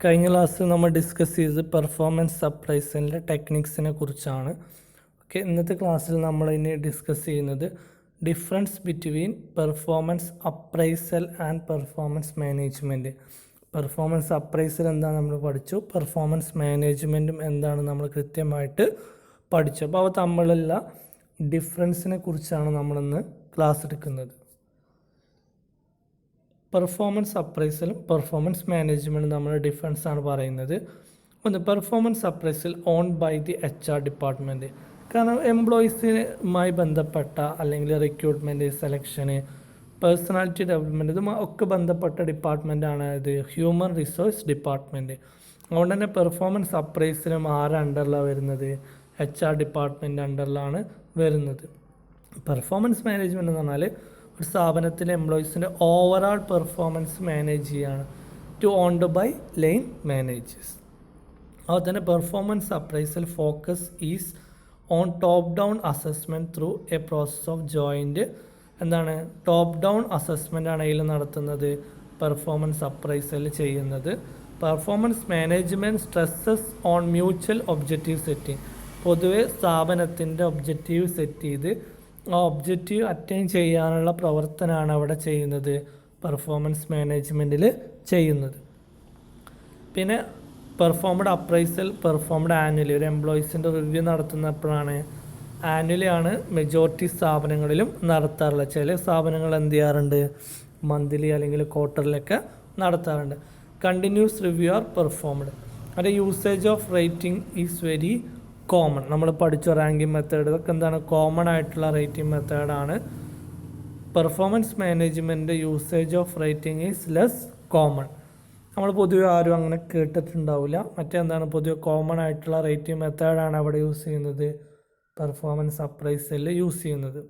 കഴിഞ്ഞ ക്ലാസ്സിൽ നമ്മൾ ഡിസ്കസ് ചെയ്തത് പെർഫോമൻസ് അപ്രൈസലിൻ്റെ ടെക്നിക്സിനെ കുറിച്ചാണ്. ഓക്കെ, ഇന്നത്തെ ക്ലാസ്സിൽ നമ്മൾ ഇനി ഡിസ്കസ് ചെയ്യുന്നത് difference between performance appraisal and performance management. Performance appraisal എന്താണ് നമ്മൾ പഠിച്ചു, പെർഫോമൻസ് മാനേജ്മെൻറ്റും എന്താണ് നമ്മൾ കൃത്യമായിട്ട് പഠിച്ചു. അപ്പോൾ അവ തമ്മിലുള്ള ഡിഫറൻസിനെ കുറിച്ചാണ് നമ്മളിന്ന് ക്ലാസ് എടുക്കുന്നത്. പെർഫോമൻസ് അപ്രൈസലും പെർഫോമൻസ് മാനേജ്മെൻറ്റും തമ്മിലുള്ള ഡിഫറൻസ് ആണ് പറയുന്നത്. ഒന്ന്, performance appraisal on by the HR department. കാരണം എംപ്ലോയീസുമായി ബന്ധപ്പെട്ട അല്ലെങ്കിൽ റിക്രൂട്ട്മെൻറ്റ്, സെലക്ഷന്, പേഴ്സണാലിറ്റി ഡെവലപ്മെൻറ്റ് ഇതും ഒക്കെ ബന്ധപ്പെട്ട ഡിപ്പാർട്ട്മെൻറ്റാണ് ഇത് ഹ്യൂമൻ റിസോഴ്സ് ഡിപ്പാർട്ട്മെൻറ്റ്. അതുകൊണ്ട് തന്നെ പെർഫോമൻസ് അപ്രൈസലും ആരുടെ അണ്ടറിലാണ് വരുന്നത്? HR ഡിപ്പാർട്ട്മെൻറ്റ് അണ്ടറിലാണ് വരുന്നത്. പെർഫോമൻസ് മാനേജ്മെൻറ്റ് എന്ന് പറഞ്ഞാൽ ഒരു സ്ഥാപനത്തിലെ എംപ്ലോയീസിൻ്റെ ഓവറാൾ പെർഫോമൻസ് മാനേജ് ചെയ്യാണ് to owned by line managers. അതുപോലെ തന്നെ performance appraisal focus is on top down assessment through a process of joint. എന്താണ് ടോപ്പ് ഡൗൺ അസസ്മെൻ്റ് ആണ് ഇതിൽ നടത്തുന്നത്, പെർഫോമൻസ് അപ്രൈസൽ ചെയ്യുന്നത്. Performance management stresses on mutual objective setting. പൊതുവെ സ്ഥാപനത്തിൻ്റെ ഒബ്ജക്റ്റീവ് സെറ്റ് ചെയ്ത് ആ ഒബ്ജക്റ്റീവ് അറ്റൈൻ ചെയ്യാനുള്ള പ്രവർത്തനമാണ് അവിടെ ചെയ്യുന്നത്, പെർഫോമൻസ് മാനേജ്മെൻറ്റിൽ ചെയ്യുന്നത്. പിന്നെ പെർഫോമഡ് അപ്രൈസൽ പെർഫോമഡ് ആനുവലി. ഒരു എംപ്ലോയീസിൻ്റെ റിവ്യൂ നടത്തുന്നപ്പോഴാണ്, ആനുവലി ആണ് മെജോറിറ്റി സ്ഥാപനങ്ങളിലും നടത്താറുള്ളത്. ചില സ്ഥാപനങ്ങൾ എന്ത് ചെയ്യാറുണ്ട്, മന്ത്ലി അല്ലെങ്കിൽ ക്വാർട്ടറിലൊക്കെ നടത്താറുണ്ട്. Continuous review are performed. അതിൻ്റെ usage of rating is very common. നമ്മൾ പഠിച്ച റാങ്കിങ് മെത്തേഡ് ഇതൊക്കെ എന്താണ് കോമൺ ആയിട്ടുള്ള റേറ്റിംഗ് മെത്തേഡാണ്. Performance management usage of rating is less common. നമ്മൾ പൊതുവെ ആരും അങ്ങനെ കേട്ടിട്ടുണ്ടാവില്ല. മറ്റെന്താണ് പൊതുവെ കോമൺ ആയിട്ടുള്ള റേറ്റിംഗ് മെത്തേഡാണ് അവിടെ യൂസ് ചെയ്യുന്നത്, പെർഫോമൻസ് അപ്രൈസലിൽ യൂസ് ചെയ്യുന്നത്.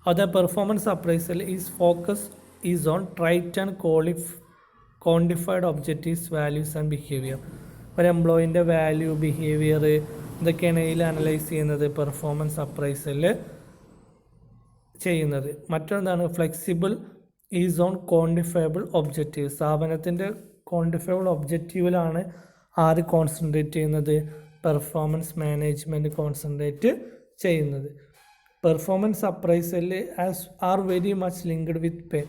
അത് performance appraisal is focus is on trait and quantified objectives, values and behaviour. ഒരു എംപ്ലോയിൻ്റെ വാല്യൂ, ബിഹേവിയർ ഇതൊക്കെയാണ് ഇതിൽ അനലൈസ് ചെയ്യുന്നത്, പെർഫോമൻസ് അപ്രൈസലിൽ ചെയ്യുന്നത്. മറ്റൊന്നാണ് flexible is on quantifiable objective. സ്ഥാപനത്തിൻ്റെ ക്വാണ്ടിഫയബിൾ ഒബ്ജക്റ്റീവിലാണ് ആര് കോൺസെൻട്രേറ്റ് ചെയ്യുന്നത്, പെർഫോമൻസ് മാനേജ്മെൻറ്റ് കോൺസെൻട്രേറ്റ് ചെയ്യുന്നത്. പെർഫോമൻസ് അപ്രൈസലിൽ are very much linked with pay.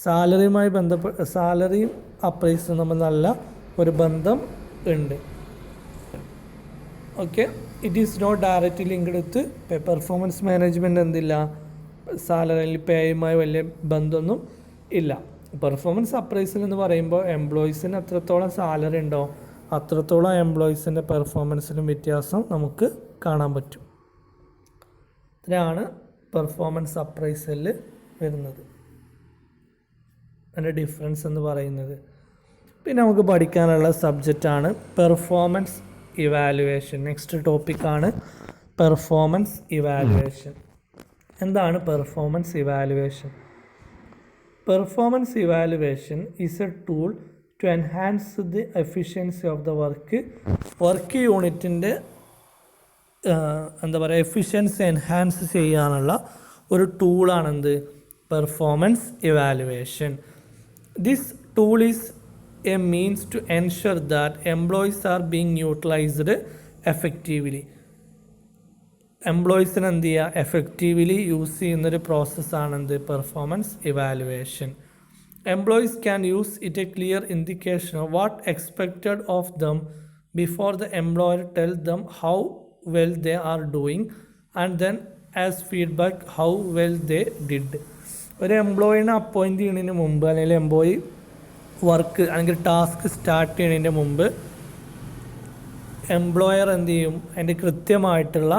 സാലറിയുമായി ബന്ധപ്പെട്ട് സാലറിയും അപ്രൈസലും തമ്മിൽ നല്ല ഒരു ബന്ധം ഉണ്ട്. Okay, it is not directly linked with pay. Performance management എന്തില്ല, സാലറി പേയുമായി വലിയ ബന്ധമൊന്നും ഇല്ല. പെർഫോമൻസ് അപ്രൈസൽ എന്ന് പറയുമ്പോൾ എംപ്ലോയീസിന് എത്രത്തോളം സാലറി ഉണ്ടോ അത്രത്തോളം എംപ്ലോയീസിൻ്റെ പെർഫോമൻസിനും വ്യത്യാസം നമുക്ക് കാണാൻ പറ്റും. ഇതിനാണ് പെർഫോമൻസ് അപ്രൈസലിൽ വരുന്നത്, അതിൻ്റെ ഡിഫറൻസ് എന്ന് പറയുന്നത്. പിന്നെ നമുക്ക് പഠിക്കാനുള്ള സബ്ജക്റ്റാണ് പെർഫോമൻസ് ഇവാലുവേഷൻ. നെക്സ്റ്റ് ടോപ്പിക്കാണ് പെർഫോമൻസ് ഇവാലുവേഷൻ. എന്താണ് performance evaluation? Performance evaluation is a tool to enhance the efficiency of the work യൂണിറ്റിൻ്റെ എന്താ പറയുക, എഫിഷ്യൻസി എൻഹാൻസ് ചെയ്യാനുള്ള ഒരു ടൂളാണെന്ത്, performance evaluation. This tool is a means to ensure that employees are being utilized effectively. എംപ്ലോയീസിന് എന്ത് ചെയ്യുക, effectively use ചെയ്യുന്നൊരു പ്രോസസ്സാണ് എന്ത്, performance evaluation. Employees can use it A clear indication of what expected of them before the employer tell them how well they are doing and then as feedback how well they did. ഒരു എംപ്ലോയിനെ appoint ചെയ്യുന്നതിന് മുമ്പ് അല്ലെങ്കിൽ employee work അല്ലെങ്കിൽ task start ചെയ്യുന്നതിൻ്റെ മുമ്പ് employer എന്ത് ചെയ്യും, അതിൻ്റെ കൃത്യമായിട്ടുള്ള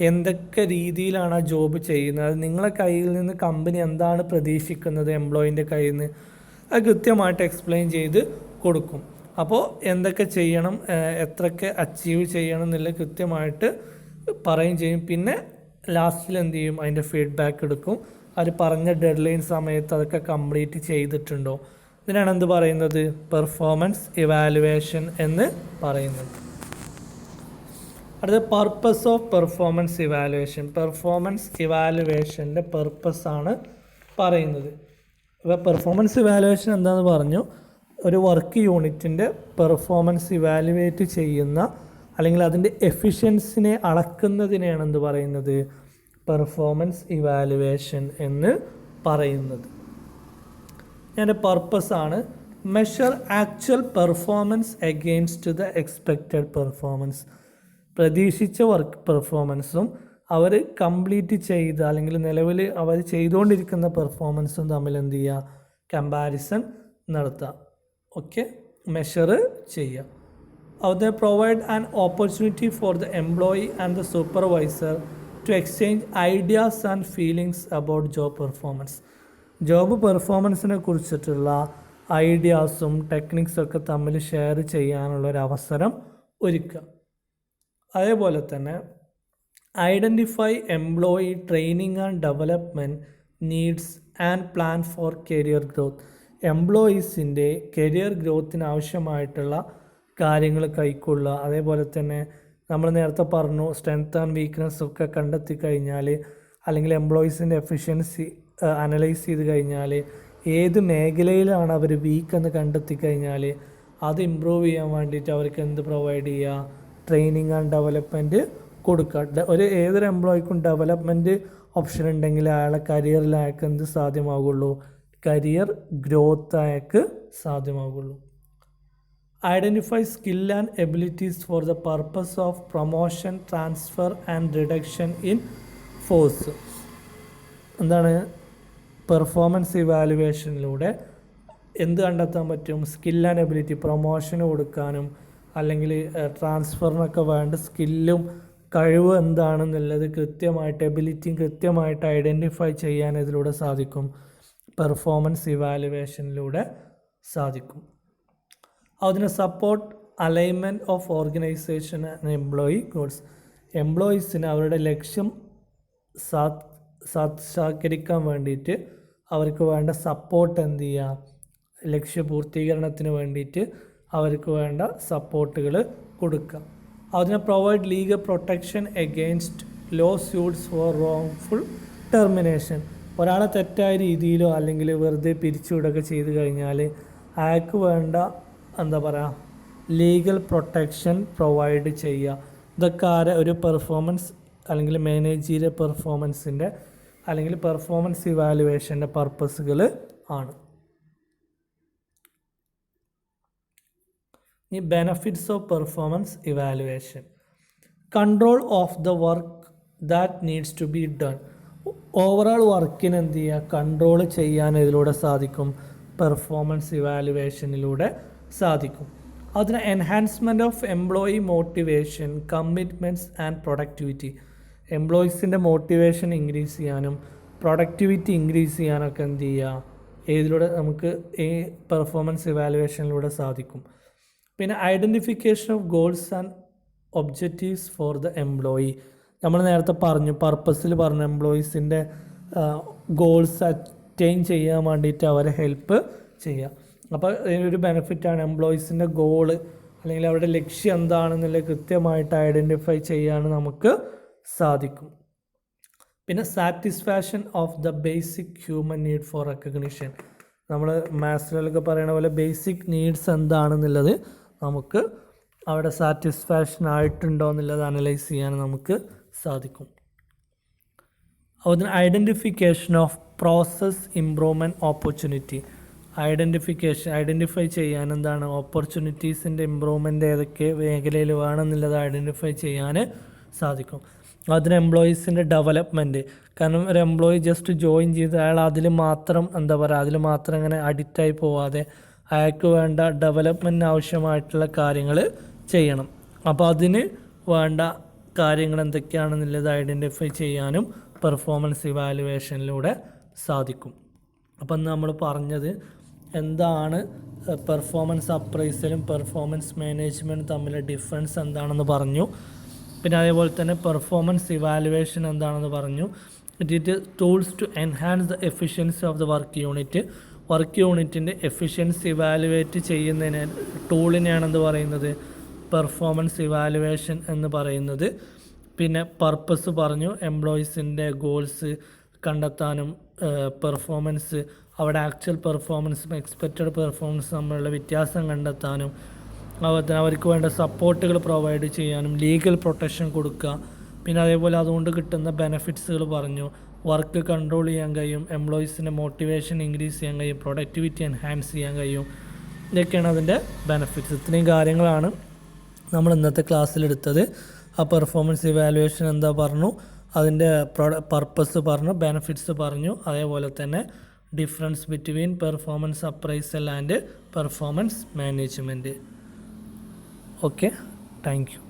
എന്തൊക്കെ രീതിയിലാണ് ആ ജോബ് ചെയ്യുന്നത്, അത് നിങ്ങളെ കയ്യിൽ നിന്ന് കമ്പനി എന്താണ് പ്രതീക്ഷിക്കുന്നത് എംപ്ലോയിൻ്റെ കയ്യിൽ നിന്ന്, അത് കൃത്യമായിട്ട് എക്സ്പ്ലെയിൻ ചെയ്ത് കൊടുക്കും. അപ്പോൾ എന്തൊക്കെ ചെയ്യണം, എത്രയൊക്കെ അച്ചീവ് ചെയ്യണം എന്നുള്ളത് കൃത്യമായിട്ട് പറയുകയും ചെയ്യും. പിന്നെ ലാസ്റ്റിൽ എന്ത് ചെയ്യും, അതിൻ്റെ ഫീഡ്ബാക്ക് എടുക്കും. അവർ പറഞ്ഞ ഡെഡ് ലൈൻ സമയത്ത് അതൊക്കെ കംപ്ലീറ്റ് ചെയ്തിട്ടുണ്ടോ, ഇതിനാണ് എന്ത് പറയുന്നത്, പെർഫോമൻസ് ഇവാലുവേഷൻ എന്ന് പറയുന്നത്. അടുത്ത purpose of performance evaluation. Performance ഇവാലുവേഷൻ്റെ പർപ്പസാണ് പറയുന്നത്. അപ്പോൾ പെർഫോമൻസ് ഇവാലുവേഷൻ എന്താണെന്ന് പറഞ്ഞു. ഒരു വർക്ക് യൂണിറ്റിൻ്റെ പെർഫോമൻസ് ഇവാലുവേറ്റ് ചെയ്യുന്ന അല്ലെങ്കിൽ അതിൻ്റെ എഫിഷ്യൻസിനെ അളക്കുന്നതിനെയാണ് എന്ത് പറയുന്നത്, പെർഫോമൻസ് ഇവാലുവേഷൻ എന്ന് പറയുന്നത്. അതിൻ്റെ പർപ്പസാണ് measure actual performance against the expected performance. പ്രതീക്ഷിച്ച വർക്ക് പെർഫോമൻസും അവർ കംപ്ലീറ്റ് ചെയ്ത അല്ലെങ്കിൽ നിലവിൽ അവർ ചെയ്തുകൊണ്ടിരിക്കുന്ന പെർഫോമൻസും തമ്മിൽ എന്ത് ചെയ്യുക, കമ്പാരിസൺ നടത്തുക. ഓക്കെ, മെഷർ ചെയ്യുക. they provide an opportunity for the employee and the supervisor to exchange ideas and feelings about job performance. Job പെർഫോമൻസിനെ കുറിച്ചിട്ടുള്ള ഐഡിയാസും ടെക്നിക്സൊക്കെ തമ്മിൽ ഷെയർ ചെയ്യാനുള്ളൊരവസരം ഒരുക്കുക. അതേപോലെ തന്നെ identify employee training and development needs and plan for career growth. എംപ്ലോയീസിൻ്റെ കരിയർ ഗ്രോത്തിന് ആവശ്യമായിട്ടുള്ള കാര്യങ്ങൾ കൈക്കൊള്ളുക. അതേപോലെ തന്നെ നമ്മൾ നേരത്തെ പറഞ്ഞു സ്ട്രെങ്ത് ആൻഡ് വീക്ക്നെസ് ഒക്കെ കണ്ടെത്തി കഴിഞ്ഞാൽ അല്ലെങ്കിൽ എംപ്ലോയീസിൻ്റെ എഫിഷ്യൻസി അനലൈസ് ചെയ്ത് കഴിഞ്ഞാൽ ഏത് മേഖലയിലാണ് അവർ വീക്ക് എന്ന് കണ്ടെത്തി കഴിഞ്ഞാൽ അത് ഇമ്പ്രൂവ് ചെയ്യാൻ വേണ്ടിയിട്ട് അവർക്ക് എന്ത് പ്രൊവൈഡ് ചെയ്യുക, ട്രെയിനിങ് ആൻഡ് ഡെവലപ്മെൻറ്റ് കൊടുക്കുക. ഏതൊരു എംപ്ലോയിക്കും ഡെവലപ്മെൻറ്റ് ഓപ്ഷൻ ഉണ്ടെങ്കിൽ അയാളെ കരിയറിൽ അയാൾക്ക് എന്ത് സാധ്യമാകുള്ളൂ, കരിയർ ഗ്രോത്ത് അയാൾക്ക് സാധ്യമാകുള്ളൂ. Identify skill and abilities for the purpose of promotion, transfer and reduction in force. എന്താണ് പെർഫോമൻസ് ഇവാലുവേഷനിലൂടെ എന്ത് കണ്ടെത്താൻ പറ്റും, സ്കിൽ ആൻഡ് എബിലിറ്റി, പ്രൊമോഷന് കൊടുക്കാനും അല്ലെങ്കിൽ ട്രാൻസ്ഫറിനൊക്കെ വേണ്ട സ്കില്ലും കഴിവ് എന്താണെന്നുള്ളത് കൃത്യമായിട്ട് എബിലിറ്റിയും കൃത്യമായിട്ട് ഐഡൻറ്റിഫൈ ചെയ്യാൻ ഇതിലൂടെ സാധിക്കും, പെർഫോമൻസ് ഇവാലുവേഷനിലൂടെ സാധിക്കും. അതിന് support alignment of organisation and employee goals. എംപ്ലോയീസിന് അവരുടെ ലക്ഷ്യം സാക്ഷാത്കരിക്കാൻ വേണ്ടിയിട്ട് അവർക്ക് വേണ്ട സപ്പോർട്ട് എന്ത് ചെയ്യുക, ലക്ഷ്യപൂർത്തീകരണത്തിന് വേണ്ടിയിട്ട് അവർക്ക് വേണ്ട സപ്പോർട്ടുകൾ കൊടുക്കുക. അതിനെ provide legal protection against lawsuits for wrongful termination. ഒരാളെ തെറ്റായ രീതിയിലോ അല്ലെങ്കിൽ വെറുതെ പിരിച്ചുവിടുകയൊക്കെ ചെയ്ത് കഴിഞ്ഞാൽ അയാൾക്ക് വേണ്ട എന്താ പറയുക ലീഗൽ പ്രൊട്ടക്ഷൻ പ്രൊവൈഡ് ചെയ്യുക. ഇതൊക്കെ ഒരു പെർഫോമൻസ് അല്ലെങ്കിൽ മാനേജീരിയൽ പെർഫോമൻസിൻ്റെ അല്ലെങ്കിൽ പെർഫോമൻസ് ഇവാലുവേഷൻ്റെ പർപ്പസുകൾ ആണ്. ഈ benefits of performance evaluation: control of the work that needs to be done. Overall വർക്കിന് എന്ത് ചെയ്യുക, കൺട്രോൾ ചെയ്യാൻ ഇതിലൂടെ സാധിക്കും, പെർഫോമൻസ് ഇവാലുവേഷനിലൂടെ സാധിക്കും. അതിന് enhancement of employee motivation, commitments and productivity. എംപ്ലോയീസിൻ്റെ മോട്ടിവേഷൻ ഇൻക്രീസ് ചെയ്യാനും പ്രൊഡക്ടിവിറ്റി ഇൻക്രീസ് ചെയ്യാനൊക്കെ എന്ത് ചെയ്യുക, ഇതിലൂടെ നമുക്ക് ഈ പെർഫോമൻസ് ഇവാലുവേഷനിലൂടെ സാധിക്കും. പിന്നെ identification of goals and objectives for the employee. നമ്മൾ നേരത്തെ പറഞ്ഞു, പർപ്പസിൽ പറഞ്ഞു എംപ്ലോയീസിൻ്റെ ഗോൾസ് അറ്റൈൻ ചെയ്യാൻ വേണ്ടിയിട്ട് അവരെ ഹെൽപ്പ് ചെയ്യുക. അപ്പോൾ ഇതിനൊരു ബെനിഫിറ്റാണ് എംപ്ലോയീസിൻ്റെ ഗോള് അല്ലെങ്കിൽ അവരുടെ ലക്ഷ്യം എന്താണെന്നുള്ളത് കൃത്യമായിട്ട് ഐഡൻറ്റിഫൈ ചെയ്യാൻ നമുക്ക് സാധിക്കും. പിന്നെ satisfaction of the basic human need for recognition. നമ്മൾ മാത്സിലൊക്കെ പറയുന്ന പോലെ ബേസിക് നീഡ്സ് എന്താണെന്നുള്ളത് നമുക്ക് അവിടെ സാറ്റിസ്ഫാക്ഷൻ ആയിട്ടുണ്ടോ എന്നുള്ളത് അനലൈസ് ചെയ്യാൻ നമുക്ക് സാധിക്കും. അതുപോലെ identification of process improvement opportunity. Identify ചെയ്യാൻ എന്താണ് ഓപ്പർച്യൂണിറ്റീസിൻ്റെ ഇമ്പ്രൂവ്മെൻ്റ് ഏതൊക്കെ മേഖലയിൽ വേണമെന്നുള്ളത് ഐഡൻറ്റിഫൈ ചെയ്യാൻ സാധിക്കും. അതിന് എംപ്ലോയീസിൻ്റെ ഡെവലപ്മെൻറ്റ്. കാരണം ഒരു എംപ്ലോയി ജസ്റ്റ് ജോയിൻ ചെയ്ത് അയാൾ അതിൽ മാത്രം അതിൽ മാത്രം ഇങ്ങനെ അഡിക്റ്റായി പോവാതെ അയാൾക്ക് വേണ്ട ഡെവലപ്മെൻറ്റിന് ആവശ്യമായിട്ടുള്ള കാര്യങ്ങൾ ചെയ്യണം. അപ്പോൾ അതിന് വേണ്ട കാര്യങ്ങൾ എന്തൊക്കെയാണെന്നുള്ളത് ഐഡൻറ്റിഫൈ ചെയ്യാനും പെർഫോമൻസ് ഇവാലുവേഷനിലൂടെ സാധിക്കും. അപ്പം നമ്മൾ പറഞ്ഞത് എന്താണ് പെർഫോമൻസ് അപ്രൈസലും പെർഫോമൻസ് മാനേജ്മെൻറ്റും തമ്മിലുള്ള ഡിഫറൻസ് എന്താണെന്ന് പറഞ്ഞു. പിന്നെ അതേപോലെ തന്നെ പെർഫോമൻസ് ഇവാലുവേഷൻ എന്താണെന്ന് പറഞ്ഞു. It tools to enhance the efficiency of the work unit. Work യൂണിറ്റിൻ്റെ എഫിഷ്യൻസി ഇവാലുവേറ്റ് ചെയ്യുന്നതിന് ടൂളിനെയാണെന്ന് പറയുന്നത് പെർഫോമൻസ് ഇവാലുവേഷൻ എന്ന് പറയുന്നത്. പിന്നെ പർപ്പസ് പറഞ്ഞു, എംപ്ലോയീസിൻ്റെ ഗോൾസ് കണ്ടെത്താനും പെർഫോമൻസ് അവിടെ ആക്ച്വൽ പെർഫോമൻസും എക്സ്പെക്റ്റഡ് പെർഫോമൻസും തമ്മിലുള്ള വ്യത്യാസം കണ്ടെത്താനും അതുപോലെ തന്നെ അവർക്ക് വേണ്ട സപ്പോർട്ടുകൾ പ്രൊവൈഡ് ചെയ്യാനും ലീഗൽ പ്രൊട്ടക്ഷൻ കൊടുക്കുക. പിന്നെ അതേപോലെ അതുകൊണ്ട് കിട്ടുന്ന ബെനിഫിറ്റ്സുകൾ പറഞ്ഞു. വർക്ക് കൺട്രോൾ ചെയ്യാൻ കഴിയും, എംപ്ലോയീസിൻ്റെ മോട്ടിവേഷൻ ഇൻക്രീസ് ചെയ്യാൻ കഴിയും, പ്രൊഡക്ടിവിറ്റി എൻഹാൻസ് ചെയ്യാൻ കഴിയും. ഇതൊക്കെയാണ് അതിൻ്റെ ബെനിഫിറ്റ്സ്. ഇത്രയും കാര്യങ്ങളാണ് നമ്മൾ ഇന്നത്തെ ക്ലാസ്സിലെടുത്തത്. ആ പെർഫോമൻസ് ഇവാലുവേഷൻ എന്താ പറഞ്ഞു, അതിൻ്റെ പർപ്പസ് പറഞ്ഞു, ബെനിഫിറ്റ്സ് പറഞ്ഞു, അതേപോലെ തന്നെ difference between performance appraisal and performance management. Okay, thank you.